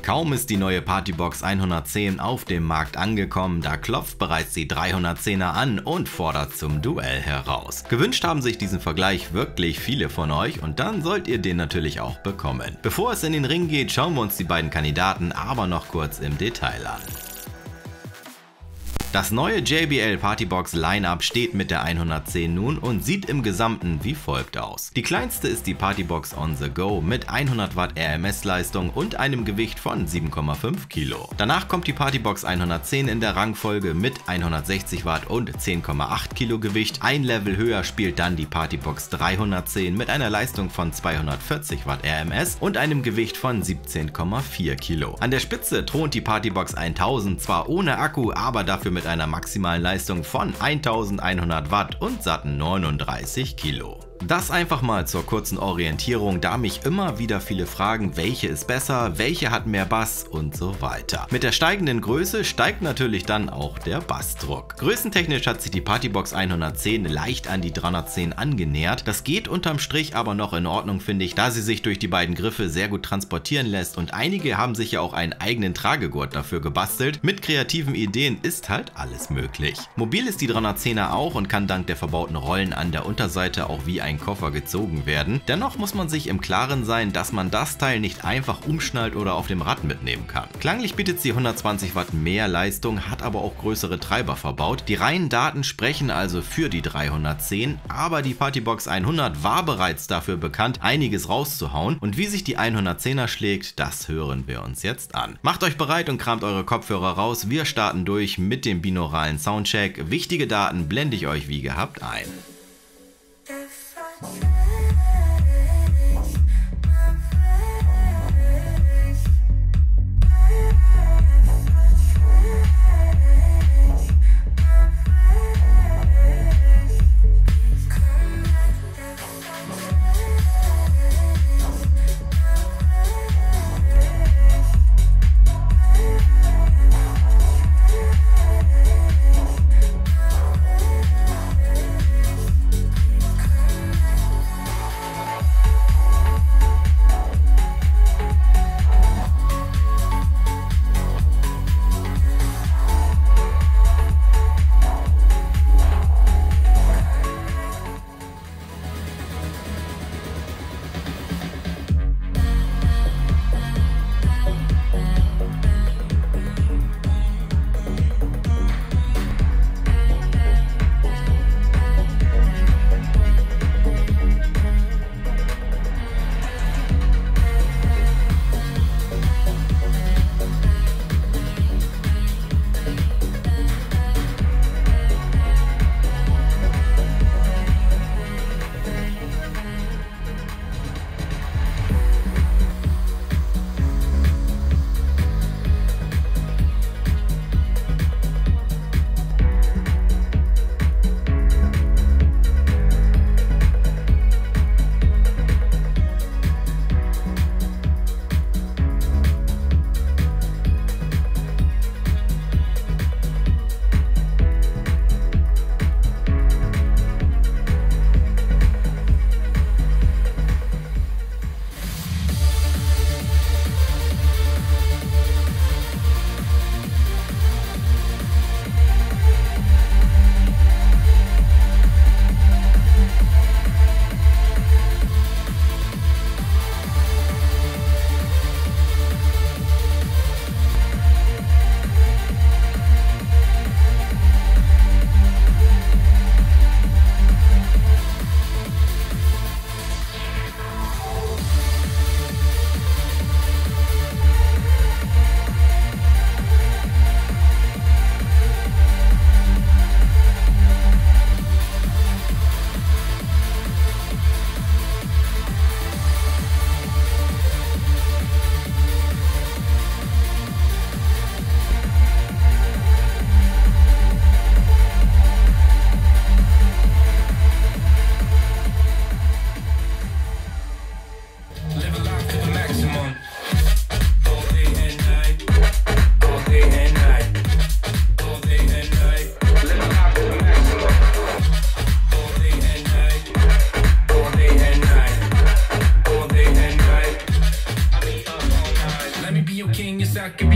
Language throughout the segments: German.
Kaum ist die neue Partybox 110 auf dem Markt angekommen, da klopft bereits die 310er an und fordert zum Duell heraus. Gewünscht haben sich diesen Vergleich wirklich viele von euch und dann sollt ihr den natürlich auch bekommen. Bevor es in den Ring geht, schauen wir uns die beiden Kandidaten aber noch kurz im Detail an. Das neue JBL Partybox Line-Up steht mit der 110 nun und sieht im Gesamten wie folgt aus. Die kleinste ist die Partybox On The Go mit 100 Watt RMS-Leistung und einem Gewicht von 7,5 Kilo. Danach kommt die Partybox 110 in der Rangfolge mit 160 Watt und 10,8 Kilo Gewicht. Ein Level höher spielt dann die Partybox 310 mit einer Leistung von 240 Watt RMS und einem Gewicht von 17,4 Kilo. An der Spitze thront die Partybox 1000 zwar ohne Akku, aber dafür mit einer maximalen Leistung von 1100 Watt und satten 39 Kilo. Das einfach mal zur kurzen Orientierung, da mich immer wieder viele fragen, welche ist besser, welche hat mehr Bass und so weiter. Mit der steigenden Größe steigt natürlich dann auch der Bassdruck. Größentechnisch hat sich die Partybox 110 leicht an die 310 angenähert. Das geht unterm Strich aber noch in Ordnung, finde ich, da sie sich durch die beiden Griffe sehr gut transportieren lässt und einige haben sich ja auch einen eigenen Tragegurt dafür gebastelt. Mit kreativen Ideen ist halt alles möglich. Mobil ist die 310er auch und kann dank der verbauten Rollen an der Unterseite auch wie ein Koffer gezogen werden. Dennoch muss man sich im Klaren sein, dass man das Teil nicht einfach umschnallt oder auf dem Rad mitnehmen kann. Klanglich bietet sie 120 Watt mehr Leistung, hat aber auch größere Treiber verbaut. Die reinen Daten sprechen also für die 310, aber die Partybox 100 war bereits dafür bekannt, einiges rauszuhauen und wie sich die 110er schlägt, das hören wir uns jetzt an. Macht euch bereit und kramt eure Kopfhörer raus, wir starten durch mit dem binauralen Soundcheck. Wichtige Daten blende ich euch wie gehabt ein.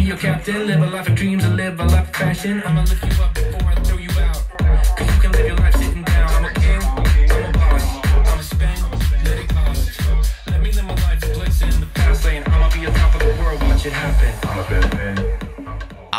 your captain, live a life of dreams and live a life of passion. I'ma lift you up before I throw you out. Cause you can live your life sitting down. I'm a king, I'm a boss, I'm a spin, let it pause. Let me live my life of bliss in the past lane. I'ma be on top of the world, watch it happen. I'm a bad man.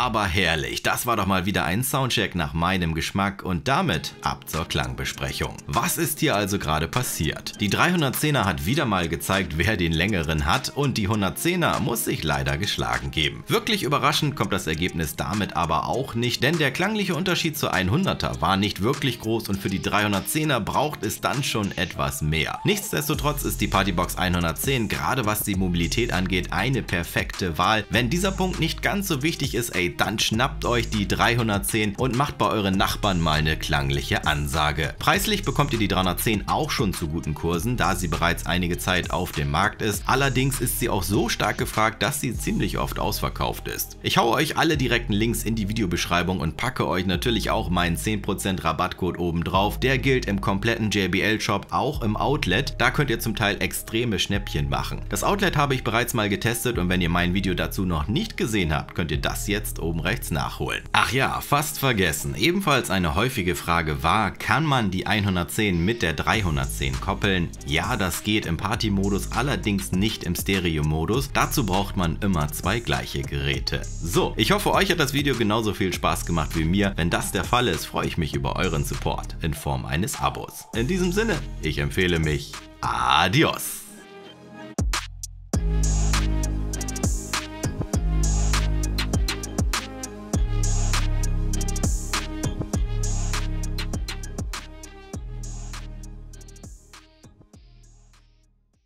Aber herrlich, das war doch mal wieder ein Soundcheck nach meinem Geschmack und damit ab zur Klangbesprechung. Was ist hier also gerade passiert? Die 310er hat wieder mal gezeigt, wer den längeren hat und die 110er muss sich leider geschlagen geben. Wirklich überraschend kommt das Ergebnis damit aber auch nicht, denn der klangliche Unterschied zur 100er war nicht wirklich groß und für die 310er braucht es dann schon etwas mehr. Nichtsdestotrotz ist die Partybox 110 gerade was die Mobilität angeht eine perfekte Wahl. Wenn dieser Punkt nicht ganz so wichtig ist, dann schnappt euch die 310 und macht bei euren Nachbarn mal eine klangliche Ansage. Preislich bekommt ihr die 310 auch schon zu guten Kursen, da sie bereits einige Zeit auf dem Markt ist. Allerdings ist sie auch so stark gefragt, dass sie ziemlich oft ausverkauft ist. Ich haue euch alle direkten Links in die Videobeschreibung und packe euch natürlich auch meinen 10% Rabattcode oben drauf. Der gilt im kompletten JBL-Shop, auch im Outlet. Da könnt ihr zum Teil extreme Schnäppchen machen. Das Outlet habe ich bereits mal getestet und wenn ihr mein Video dazu noch nicht gesehen habt, könnt ihr das jetzt oben rechts nachholen. Ach ja, fast vergessen. Ebenfalls eine häufige Frage war, kann man die 110 mit der 310 koppeln? Ja, das geht im Party-Modus, allerdings nicht im Stereo-Modus. Dazu braucht man immer zwei gleiche Geräte. So, ich hoffe, euch hat das Video genauso viel Spaß gemacht wie mir. Wenn das der Fall ist, freue ich mich über euren Support in Form eines Abos. In diesem Sinne, ich empfehle mich. Adios!